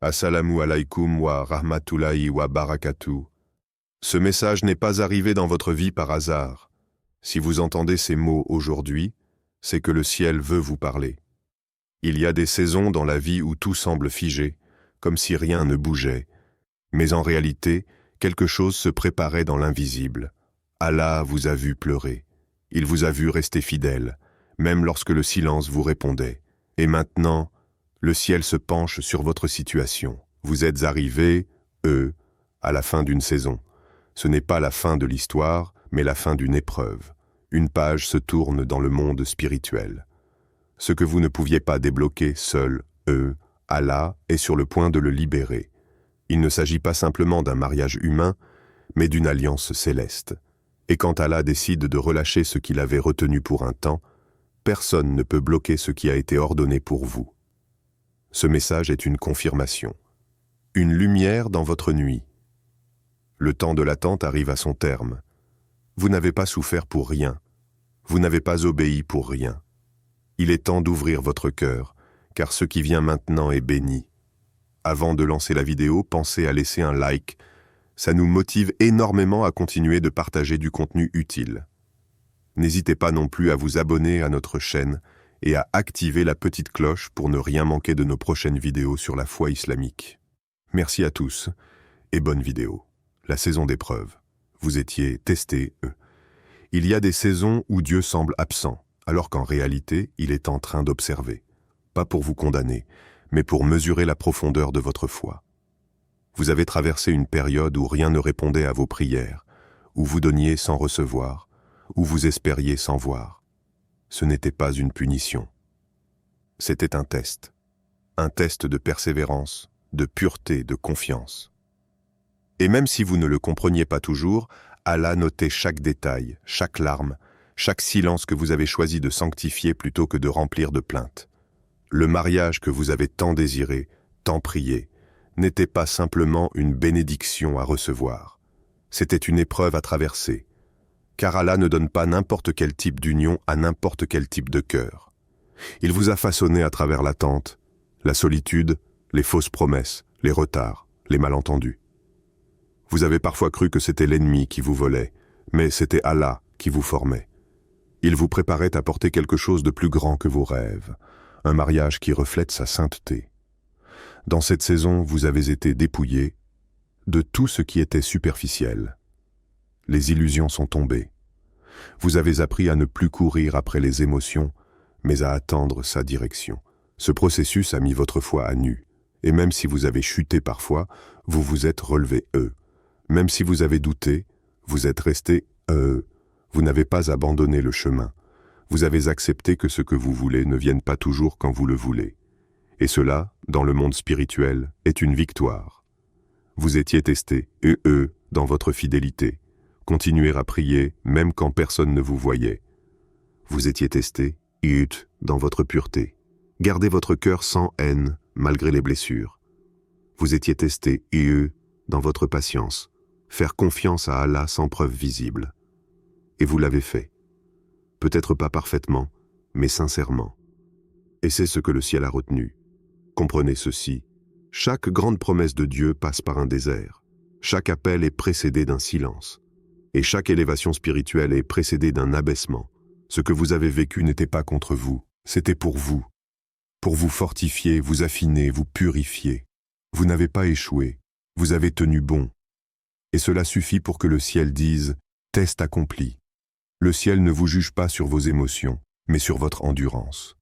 Assalamu alaikum wa rahmatullahi wa barakatuh. Ce message n'est pas arrivé dans votre vie par hasard. Si vous entendez ces mots aujourd'hui, c'est que le ciel veut vous parler. Il y a des saisons dans la vie où tout semble figé, comme si rien ne bougeait. Mais en réalité, quelque chose se préparait dans l'invisible. Allah vous a vu pleurer. Il vous a vu rester fidèle, même lorsque le silence vous répondait. Et maintenant, le ciel se penche sur votre situation. Vous êtes arrivés, à la fin d'une saison. Ce n'est pas la fin de l'histoire, mais la fin d'une épreuve. Une page se tourne dans le monde spirituel. Ce que vous ne pouviez pas débloquer seul, Allah est sur le point de le libérer. Il ne s'agit pas simplement d'un mariage humain, mais d'une alliance céleste. Et quand Allah décide de relâcher ce qu'il avait retenu pour un temps, personne ne peut bloquer ce qui a été ordonné pour vous. Ce message est une confirmation. Une lumière dans votre nuit. Le temps de l'attente arrive à son terme. Vous n'avez pas souffert pour rien. Vous n'avez pas obéi pour rien. Il est temps d'ouvrir votre cœur, car ce qui vient maintenant est béni. Avant de lancer la vidéo, pensez à laisser un like. Ça nous motive énormément à continuer de partager du contenu utile. N'hésitez pas non plus à vous abonner à notre chaîne et à activer la petite cloche pour ne rien manquer de nos prochaines vidéos sur la foi islamique. Merci à tous et bonne vidéo. La saison d'épreuve. Vous étiez testés, Il y a des saisons où Dieu semble absent, alors qu'en réalité, il est en train d'observer. Pas pour vous condamner, mais pour mesurer la profondeur de votre foi. Vous avez traversé une période où rien ne répondait à vos prières, où vous donniez sans recevoir, où vous espériez sans voir. Ce n'était pas une punition. C'était un test de persévérance, de pureté, de confiance. Et même si vous ne le compreniez pas toujours, Allah notait chaque détail, chaque larme, chaque silence que vous avez choisi de sanctifier plutôt que de remplir de plaintes. Le mariage que vous avez tant désiré, tant prié, n'était pas simplement une bénédiction à recevoir. C'était une épreuve à traverser. Car Allah ne donne pas n'importe quel type d'union à n'importe quel type de cœur. Il vous a façonné à travers l'attente, la solitude, les fausses promesses, les retards, les malentendus. Vous avez parfois cru que c'était l'ennemi qui vous volait, mais c'était Allah qui vous formait. Il vous préparait à porter quelque chose de plus grand que vos rêves, un mariage qui reflète sa sainteté. Dans cette saison, vous avez été dépouillés de tout ce qui était superficiel. Les illusions sont tombées. Vous avez appris à ne plus courir après les émotions, mais à attendre sa direction. Ce processus a mis votre foi à nu. Et même si vous avez chuté parfois, vous vous êtes relevé, Même si vous avez douté, vous êtes resté, Vous n'avez pas abandonné le chemin. Vous avez accepté que ce que vous voulez ne vienne pas toujours quand vous le voulez. Et cela, dans le monde spirituel, est une victoire. Vous étiez testé, dans votre fidélité. Continuer à prier, même quand personne ne vous voyait. Vous étiez testé, dans votre pureté. Gardez votre cœur sans haine, malgré les blessures. Vous étiez testé, dans votre patience. Faire confiance à Allah sans preuve visible. Et vous l'avez fait. Peut-être pas parfaitement, mais sincèrement. Et c'est ce que le ciel a retenu. Comprenez ceci. Chaque grande promesse de Dieu passe par un désert. Chaque appel est précédé d'un silence. Et chaque élévation spirituelle est précédée d'un abaissement. Ce que vous avez vécu n'était pas contre vous, c'était pour vous fortifier, vous affiner, vous purifier. Vous n'avez pas échoué, vous avez tenu bon. Et cela suffit pour que le ciel dise « Test accompli ». Le ciel ne vous juge pas sur vos émotions, mais sur votre endurance.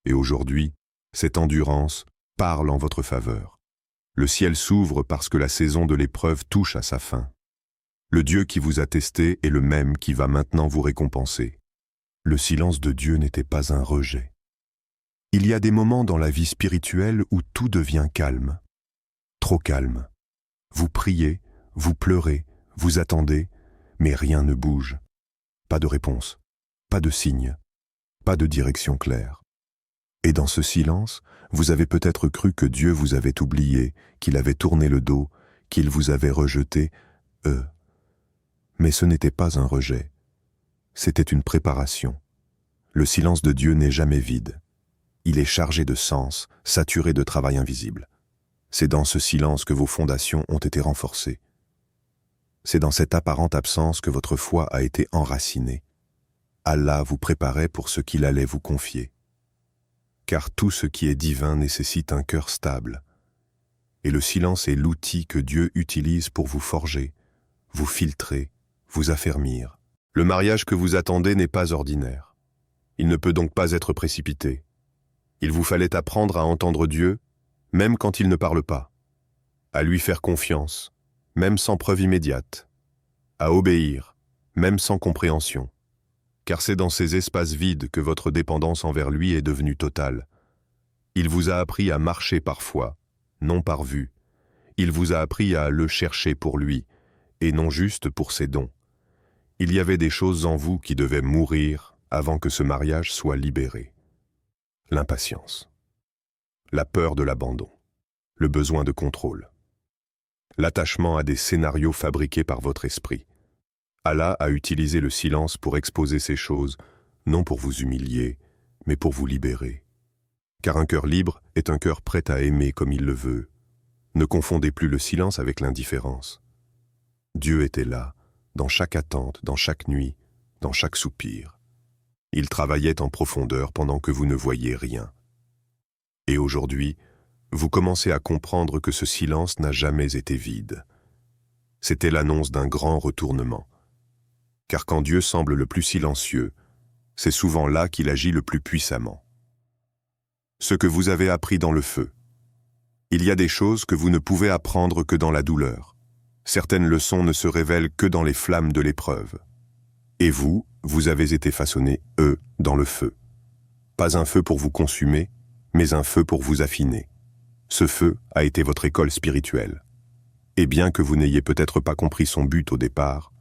Et aujourd'hui, cette endurance parle en votre faveur. Le ciel s'ouvre parce que la saison de l'épreuve touche à sa fin. Le Dieu qui vous a testé est le même qui va maintenant vous récompenser. Le silence de Dieu n'était pas un rejet. Il y a des moments dans la vie spirituelle où tout devient calme. Trop calme. Vous priez, vous pleurez, vous attendez, mais rien ne bouge. Pas de réponse, pas de signe, pas de direction claire. Et dans ce silence, vous avez peut-être cru que Dieu vous avait oublié, qu'il avait tourné le dos, qu'il vous avait rejeté, Mais ce n'était pas un rejet, c'était une préparation. Le silence de Dieu n'est jamais vide. Il est chargé de sens, saturé de travail invisible. C'est dans ce silence que vos fondations ont été renforcées. C'est dans cette apparente absence que votre foi a été enracinée. Allah vous préparait pour ce qu'il allait vous confier. Car tout ce qui est divin nécessite un cœur stable. Et le silence est l'outil que Dieu utilise pour vous forger, vous filtrer, vous affermir. Le mariage que vous attendez n'est pas ordinaire. Il ne peut donc pas être précipité. Il vous fallait apprendre à entendre Dieu, même quand il ne parle pas, à lui faire confiance, même sans preuve immédiate, à obéir, même sans compréhension. Car c'est dans ces espaces vides que votre dépendance envers lui est devenue totale. Il vous a appris à marcher par foi, non par vue. Il vous a appris à le chercher pour lui, et non juste pour ses dons. Il y avait des choses en vous qui devaient mourir avant que ce mariage soit libéré. L'impatience, la peur de l'abandon, le besoin de contrôle, l'attachement à des scénarios fabriqués par votre esprit. Allah a utilisé le silence pour exposer ces choses, non pour vous humilier, mais pour vous libérer. Car un cœur libre est un cœur prêt à aimer comme il le veut. Ne confondez plus le silence avec l'indifférence. Dieu était là, dans chaque attente, dans chaque nuit, dans chaque soupir. Il travaillait en profondeur pendant que vous ne voyiez rien. Et aujourd'hui, vous commencez à comprendre que ce silence n'a jamais été vide. C'était l'annonce d'un grand retournement. Car quand Dieu semble le plus silencieux, c'est souvent là qu'il agit le plus puissamment. Ce que vous avez appris dans le feu. Il y a des choses que vous ne pouvez apprendre que dans la douleur. Certaines leçons ne se révèlent que dans les flammes de l'épreuve. Et vous, vous avez été façonnés, dans le feu. Pas un feu pour vous consumer, mais un feu pour vous affiner. Ce feu a été votre école spirituelle. Et bien que vous n'ayez peut-être pas compris son but au départ,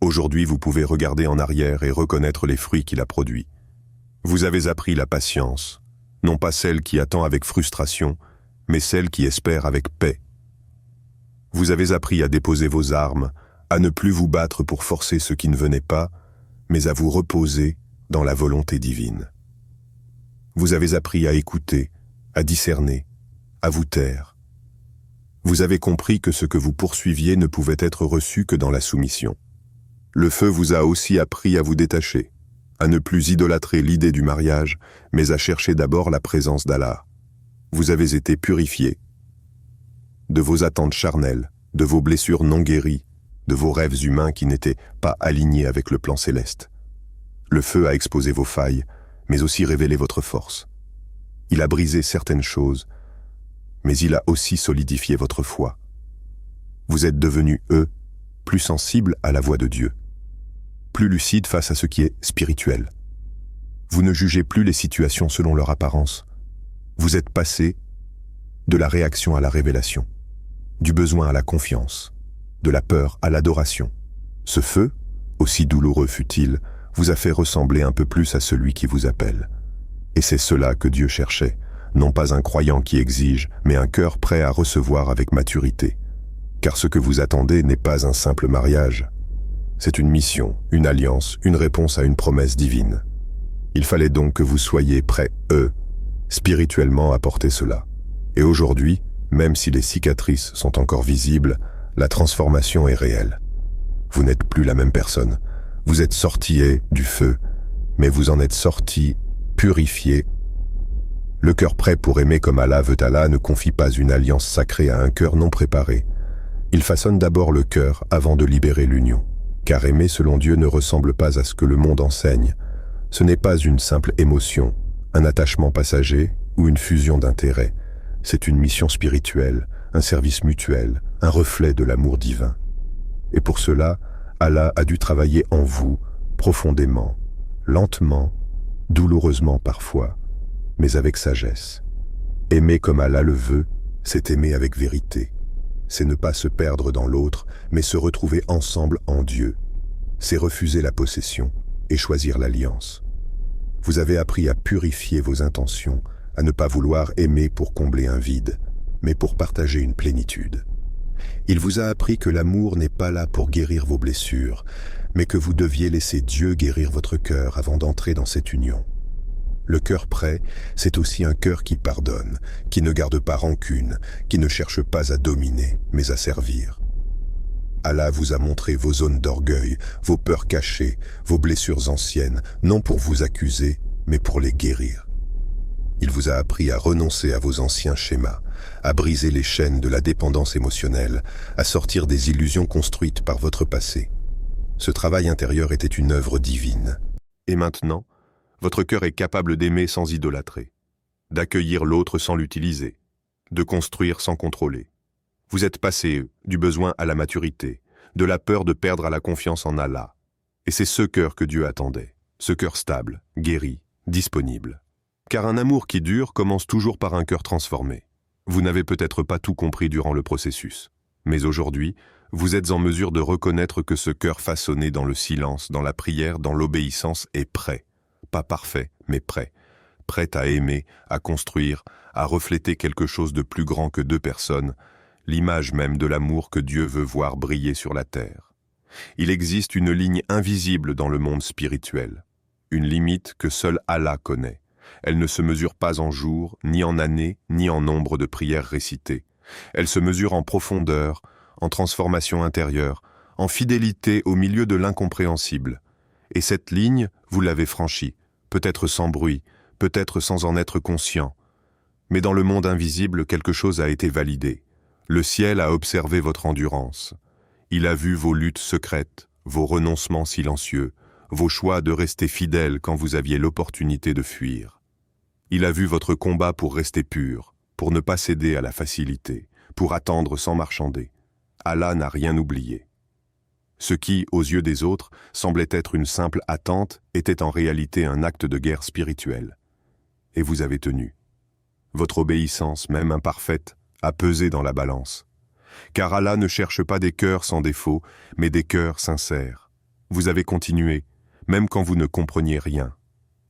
aujourd'hui vous pouvez regarder en arrière et reconnaître les fruits qu'il a produits. Vous avez appris la patience, non pas celle qui attend avec frustration, mais celle qui espère avec paix. Vous avez appris à déposer vos armes, à ne plus vous battre pour forcer ce qui ne venait pas, mais à vous reposer dans la volonté divine. Vous avez appris à écouter, à discerner, à vous taire. Vous avez compris que ce que vous poursuiviez ne pouvait être reçu que dans la soumission. Le feu vous a aussi appris à vous détacher, à ne plus idolâtrer l'idée du mariage, mais à chercher d'abord la présence d'Allah. Vous avez été purifiés de vos attentes charnelles, de vos blessures non guéries, de vos rêves humains qui n'étaient pas alignés avec le plan céleste. Le feu a exposé vos failles, mais aussi révélé votre force. Il a brisé certaines choses, mais il a aussi solidifié votre foi. Vous êtes devenus, plus sensibles à la voix de Dieu, plus lucides face à ce qui est spirituel. Vous ne jugez plus les situations selon leur apparence. Vous êtes passé de la réaction à la révélation, du besoin à la confiance, de la peur à l'adoration. Ce feu, aussi douloureux fut-il, vous a fait ressembler un peu plus à celui qui vous appelle. Et c'est cela que Dieu cherchait, non pas un croyant qui exige, mais un cœur prêt à recevoir avec maturité. Car ce que vous attendez n'est pas un simple mariage. C'est une mission, une alliance, une réponse à une promesse divine. Il fallait donc que vous soyez prêts, spirituellement à porter cela. Et aujourd'hui, même si les cicatrices sont encore visibles, la transformation est réelle. Vous n'êtes plus la même personne. Vous êtes sortis du feu, mais vous en êtes sortis purifiés. Le cœur prêt pour aimer comme Allah veut, Allah ne confie pas une alliance sacrée à un cœur non préparé. Il façonne d'abord le cœur avant de libérer l'union. Car aimer selon Dieu ne ressemble pas à ce que le monde enseigne. Ce n'est pas une simple émotion, un attachement passager ou une fusion d'intérêts. C'est une mission spirituelle, un service mutuel, un reflet de l'amour divin. Et pour cela, Allah a dû travailler en vous, profondément, lentement, douloureusement parfois, mais avec sagesse. Aimer comme Allah le veut, c'est aimer avec vérité. C'est ne pas se perdre dans l'autre, mais se retrouver ensemble en Dieu. C'est refuser la possession et choisir l'alliance. Vous avez appris à purifier vos intentions, à ne pas vouloir aimer pour combler un vide, mais pour partager une plénitude. Il vous a appris que l'amour n'est pas là pour guérir vos blessures, mais que vous deviez laisser Dieu guérir votre cœur avant d'entrer dans cette union. Le cœur prêt, c'est aussi un cœur qui pardonne, qui ne garde pas rancune, qui ne cherche pas à dominer, mais à servir. Allah vous a montré vos zones d'orgueil, vos peurs cachées, vos blessures anciennes, non pour vous accuser, mais pour les guérir. Il vous a appris à renoncer à vos anciens schémas, à briser les chaînes de la dépendance émotionnelle, à sortir des illusions construites par votre passé. Ce travail intérieur était une œuvre divine. Et maintenant, votre cœur est capable d'aimer sans idolâtrer, d'accueillir l'autre sans l'utiliser, de construire sans contrôler. Vous êtes passé du besoin à la maturité, de la peur de perdre à la confiance en Allah. Et c'est ce cœur que Dieu attendait, ce cœur stable, guéri, disponible. Car un amour qui dure commence toujours par un cœur transformé. Vous n'avez peut-être pas tout compris durant le processus, mais aujourd'hui, vous êtes en mesure de reconnaître que ce cœur façonné dans le silence, dans la prière, dans l'obéissance est prêt. Pas parfait, mais prêt. Prêt à aimer, à construire, à refléter quelque chose de plus grand que deux personnes, l'image même de l'amour que Dieu veut voir briller sur la terre. Il existe une ligne invisible dans le monde spirituel, une limite que seul Allah connaît. Elle ne se mesure pas en jours, ni en années, ni en nombre de prières récitées. Elle se mesure en profondeur, en transformation intérieure, en fidélité au milieu de l'incompréhensible. Et cette ligne, vous l'avez franchie, peut-être sans bruit, peut-être sans en être conscient. Mais dans le monde invisible, quelque chose a été validé. Le ciel a observé votre endurance. Il a vu vos luttes secrètes, vos renoncements silencieux, vos choix de rester fidèles quand vous aviez l'opportunité de fuir. Il a vu votre combat pour rester pur, pour ne pas céder à la facilité, pour attendre sans marchander. Allah n'a rien oublié. Ce qui, aux yeux des autres, semblait être une simple attente, était en réalité un acte de guerre spirituelle. Et vous avez tenu. Votre obéissance, même imparfaite, a pesé dans la balance. Car Allah ne cherche pas des cœurs sans défaut, mais des cœurs sincères. Vous avez continué, même quand vous ne compreniez rien.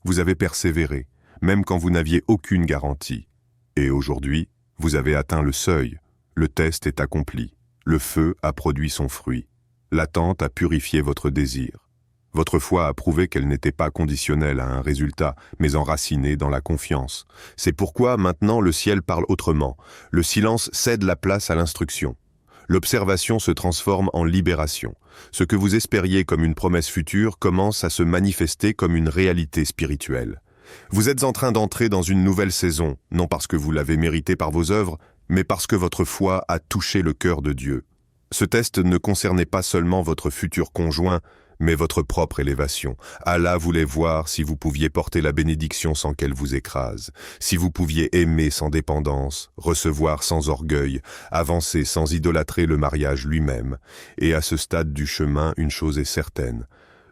Vous avez persévéré, même quand vous n'aviez aucune garantie. Et aujourd'hui, vous avez atteint le seuil. Le test est accompli. Le feu a produit son fruit. L'attente a purifié votre désir. Votre foi a prouvé qu'elle n'était pas conditionnelle à un résultat, mais enracinée dans la confiance. C'est pourquoi maintenant le ciel parle autrement. Le silence cède la place à l'instruction. L'observation se transforme en libération. Ce que vous espériez comme une promesse future commence à se manifester comme une réalité spirituelle. Vous êtes en train d'entrer dans une nouvelle saison, non parce que vous l'avez mérité par vos œuvres, mais parce que votre foi a touché le cœur de Dieu. Ce test ne concernait pas seulement votre futur conjoint, mais votre propre élévation. Allah voulait voir si vous pouviez porter la bénédiction sans qu'elle vous écrase, si vous pouviez aimer sans dépendance, recevoir sans orgueil, avancer sans idolâtrer le mariage lui-même. Et à ce stade du chemin, une chose est certaine,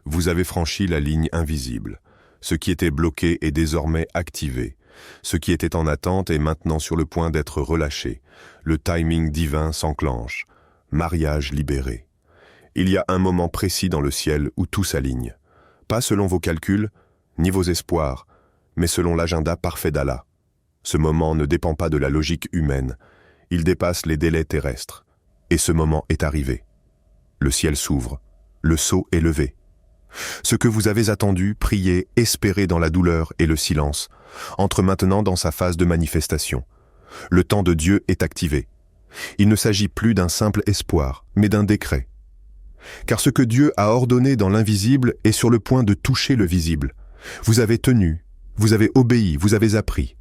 vous avez franchi la ligne invisible. Ce qui était bloqué est désormais activé. Ce qui était en attente est maintenant sur le point d'être relâché. Le timing divin s'enclenche. Mariage libéré. Il y a un moment précis dans le ciel où tout s'aligne. Pas selon vos calculs, ni vos espoirs, mais selon l'agenda parfait d'Allah. Ce moment ne dépend pas de la logique humaine. Il dépasse les délais terrestres. Et ce moment est arrivé. Le ciel s'ouvre. Le sceau est levé. Ce que vous avez attendu, prié, espéré dans la douleur et le silence, entre maintenant dans sa phase de manifestation. Le temps de Dieu est activé. Il ne s'agit plus d'un simple espoir, mais d'un décret. Car ce que Dieu a ordonné dans l'invisible est sur le point de toucher le visible. Vous avez tenu, vous avez obéi, vous avez appris.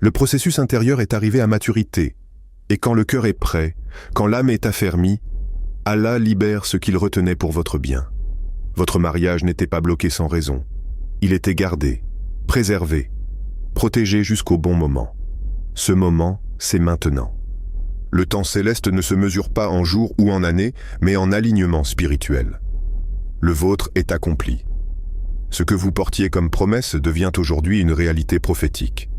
Le processus intérieur est arrivé à maturité, et quand le cœur est prêt, quand l'âme est affermie, Allah libère ce qu'il retenait pour votre bien. Votre mariage n'était pas bloqué sans raison. Il était gardé, préservé, protégé jusqu'au bon moment. Ce moment, c'est maintenant. Le temps céleste ne se mesure pas en jours ou en années, mais en alignement spirituel. Le vôtre est accompli. Ce que vous portiez comme promesse devient aujourd'hui une réalité prophétique.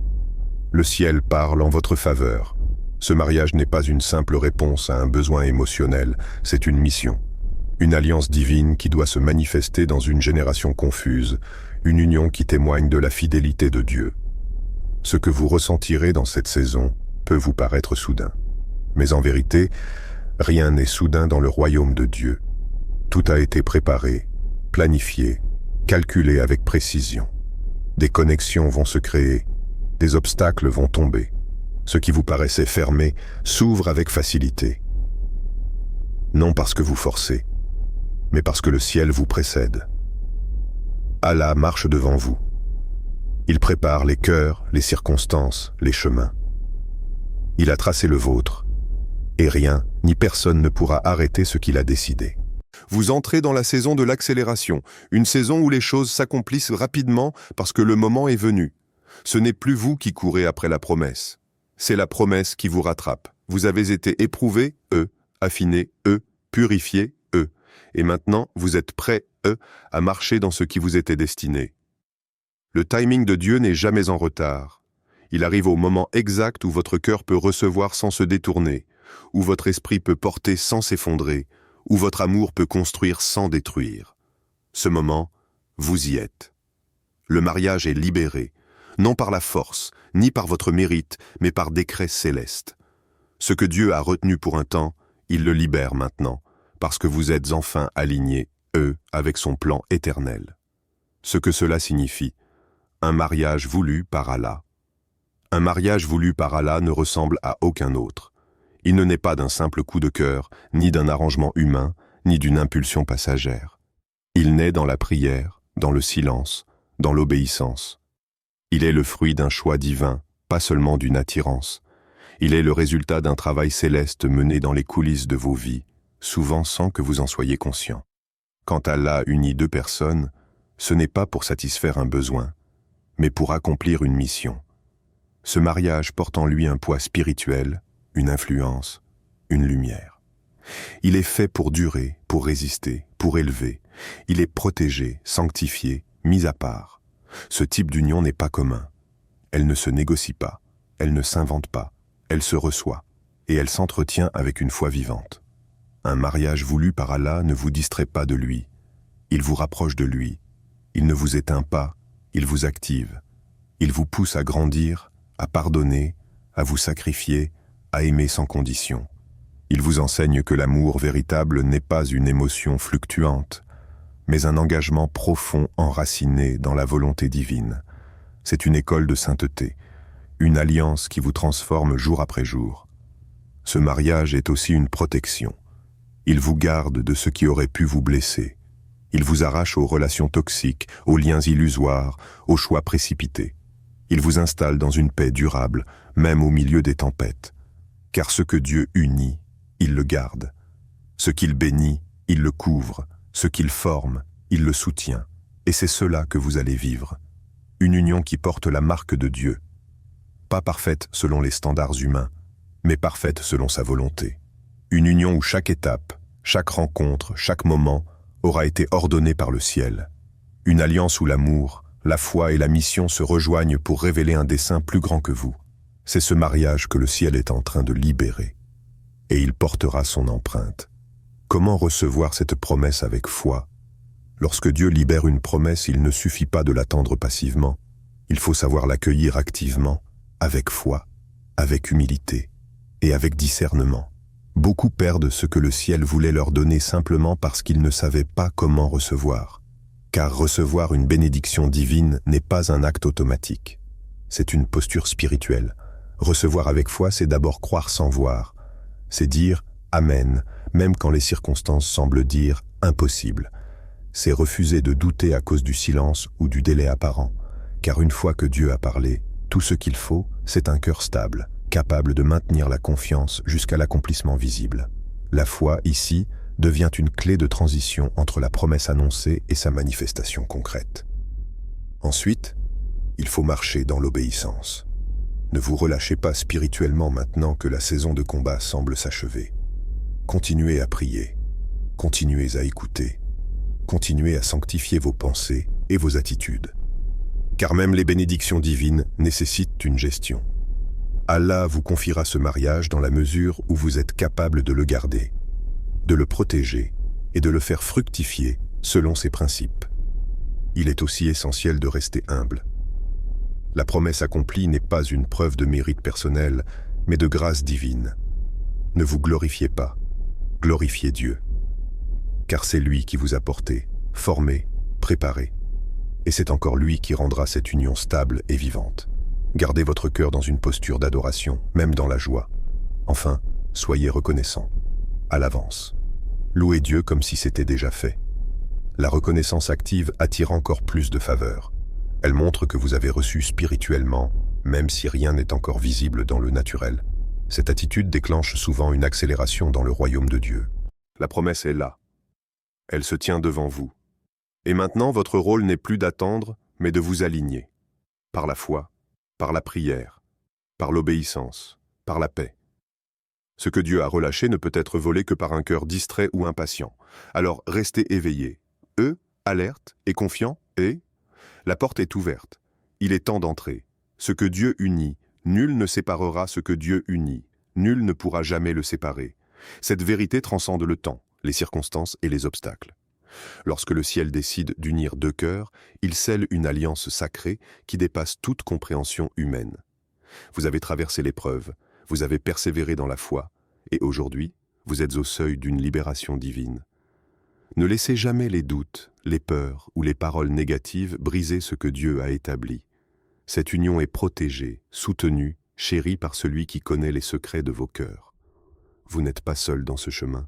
Le ciel parle en votre faveur. Ce mariage n'est pas une simple réponse à un besoin émotionnel, c'est une mission. Une alliance divine qui doit se manifester dans une génération confuse, une union qui témoigne de la fidélité de Dieu. Ce que vous ressentirez dans cette saison peut vous paraître soudain. Mais en vérité, rien n'est soudain dans le royaume de Dieu. Tout a été préparé, planifié, calculé avec précision. Des connexions vont se créer, des obstacles vont tomber. Ce qui vous paraissait fermé s'ouvre avec facilité. Non parce que vous forcez, mais parce que le ciel vous précède. Allah marche devant vous. Il prépare les cœurs, les circonstances, les chemins. Il a tracé le vôtre, et rien ni personne ne pourra arrêter ce qu'il a décidé. Vous entrez dans la saison de l'accélération, une saison où les choses s'accomplissent rapidement parce que le moment est venu. Ce n'est plus vous qui courez après la promesse. C'est la promesse qui vous rattrape. Vous avez été éprouvé, affiné, purifié, et maintenant vous êtes prêt, à marcher dans ce qui vous était destiné. Le timing de Dieu n'est jamais en retard. Il arrive au moment exact où votre cœur peut recevoir sans se détourner, où votre esprit peut porter sans s'effondrer, où votre amour peut construire sans détruire. Ce moment, vous y êtes. Le mariage est libéré, non par la force, ni par votre mérite, mais par décret céleste. Ce que Dieu a retenu pour un temps, il le libère maintenant, parce que vous êtes enfin alignés, avec son plan éternel. Ce que cela signifie, un mariage voulu par Allah. Un mariage voulu par Allah ne ressemble à aucun autre. Il ne naît pas d'un simple coup de cœur, ni d'un arrangement humain, ni d'une impulsion passagère. Il naît dans la prière, dans le silence, dans l'obéissance. Il est le fruit d'un choix divin, pas seulement d'une attirance. Il est le résultat d'un travail céleste mené dans les coulisses de vos vies, souvent sans que vous en soyez conscient. Quand Allah unit deux personnes, ce n'est pas pour satisfaire un besoin, mais pour accomplir une mission. Ce mariage porte en lui un poids spirituel, une influence, une lumière. Il est fait pour durer, pour résister, pour élever. Il est protégé, sanctifié, mis à part. Ce type d'union n'est pas commun. Elle ne se négocie pas, elle ne s'invente pas, elle se reçoit, et elle s'entretient avec une foi vivante. Un mariage voulu par Allah ne vous distrait pas de lui. Il vous rapproche de lui. Il ne vous éteint pas, il vous active. Il vous pousse à grandir, à pardonner, à vous sacrifier, à aimer sans condition. Il vous enseigne que l'amour véritable n'est pas une émotion fluctuante, mais un engagement profond enraciné dans la volonté divine. C'est une école de sainteté, une alliance qui vous transforme jour après jour. Ce mariage est aussi une protection. Il vous garde de ce qui aurait pu vous blesser. Il vous arrache aux relations toxiques, aux liens illusoires, aux choix précipités. Il vous installe dans une paix durable, même au milieu des tempêtes. Car ce que Dieu unit, il le garde. Ce qu'il bénit, il le couvre. Ce qu'il forme, il le soutient. Et c'est cela que vous allez vivre. Une union qui porte la marque de Dieu. Pas parfaite selon les standards humains, mais parfaite selon sa volonté. Une union où chaque étape, chaque rencontre, chaque moment aura été ordonné par le ciel. Une alliance où l'amour, la foi et la mission se rejoignent pour révéler un dessein plus grand que vous. C'est ce mariage que le ciel est en train de libérer. Et il portera son empreinte. Comment recevoir cette promesse avec foi? Lorsque Dieu libère une promesse, il ne suffit pas de l'attendre passivement. Il faut savoir l'accueillir activement, avec foi, avec humilité et avec discernement. Beaucoup perdent ce que le ciel voulait leur donner simplement parce qu'ils ne savaient pas comment recevoir. Car recevoir une bénédiction divine n'est pas un acte automatique. C'est une posture spirituelle. Recevoir avec foi, c'est d'abord croire sans voir. C'est dire « Amen », même quand les circonstances semblent dire « impossible ». C'est refuser de douter à cause du silence ou du délai apparent. Car une fois que Dieu a parlé, tout ce qu'il faut, c'est un cœur stable, capable de maintenir la confiance jusqu'à l'accomplissement visible. La foi, ici, devient une clé de transition entre la promesse annoncée et sa manifestation concrète. Ensuite, il faut marcher dans l'obéissance. Ne vous relâchez pas spirituellement maintenant que la saison de combat semble s'achever. Continuez à prier, continuez à écouter, continuez à sanctifier vos pensées et vos attitudes. Car même les bénédictions divines nécessitent une gestion. Allah vous confiera ce mariage dans la mesure où vous êtes capable de le garder, de le protéger et de le faire fructifier selon ses principes. Il est aussi essentiel de rester humble. La promesse accomplie n'est pas une preuve de mérite personnel, mais de grâce divine. Ne vous glorifiez pas, glorifiez Dieu. Car c'est lui qui vous a porté, formé, préparé. et c'est encore lui qui rendra cette union stable et vivante. Gardez votre cœur dans une posture d'adoration, même dans la joie. Enfin, soyez reconnaissants, à l'avance. Louez Dieu comme si c'était déjà fait. La reconnaissance active attire encore plus de faveur. Elle montre que vous avez reçu spirituellement, même si rien n'est encore visible dans le naturel. Cette attitude déclenche souvent une accélération dans le royaume de Dieu. La promesse est là. Elle se tient devant vous. Et maintenant, votre rôle n'est plus d'attendre, mais de vous aligner. Par la foi, par la prière, par l'obéissance, par la paix. Ce que Dieu a relâché ne peut être volé que par un cœur distrait ou impatient. Alors restez éveillés, alertes et confiants, et la porte est ouverte. Il est temps d'entrer. Ce que Dieu unit, nul ne séparera ce que Dieu unit. Nul ne pourra jamais le séparer. Cette vérité transcende le temps, les circonstances et les obstacles. Lorsque le ciel décide d'unir deux cœurs, il scelle une alliance sacrée qui dépasse toute compréhension humaine. Vous avez traversé l'épreuve, vous avez persévéré dans la foi, et aujourd'hui, vous êtes au seuil d'une libération divine. Ne laissez jamais les doutes, les peurs ou les paroles négatives briser ce que Dieu a établi. Cette union est protégée, soutenue, chérie par celui qui connaît les secrets de vos cœurs. Vous n'êtes pas seul dans ce chemin.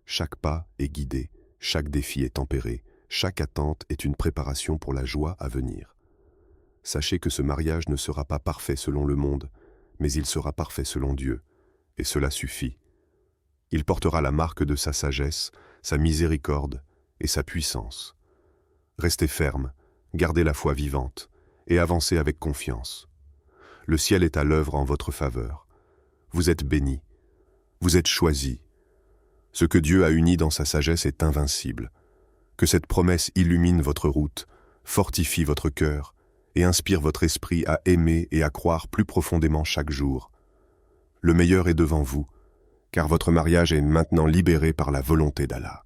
Chaque pas est guidé, chaque défi est tempéré, chaque attente est une préparation pour la joie à venir. Sachez que ce mariage ne sera pas parfait selon le monde, mais il sera parfait selon Dieu, et cela suffit. Il portera la marque de sa sagesse, sa miséricorde et sa puissance. Restez ferme, gardez la foi vivante, et avancez avec confiance. Le ciel est à l'œuvre en votre faveur. Vous êtes bénis, vous êtes choisis. Ce que Dieu a uni dans sa sagesse est invincible. Que cette promesse illumine votre route, fortifie votre cœur et inspire votre esprit à aimer et à croire plus profondément chaque jour. Le meilleur est devant vous, car votre mariage est maintenant libéré par la volonté d'Allah.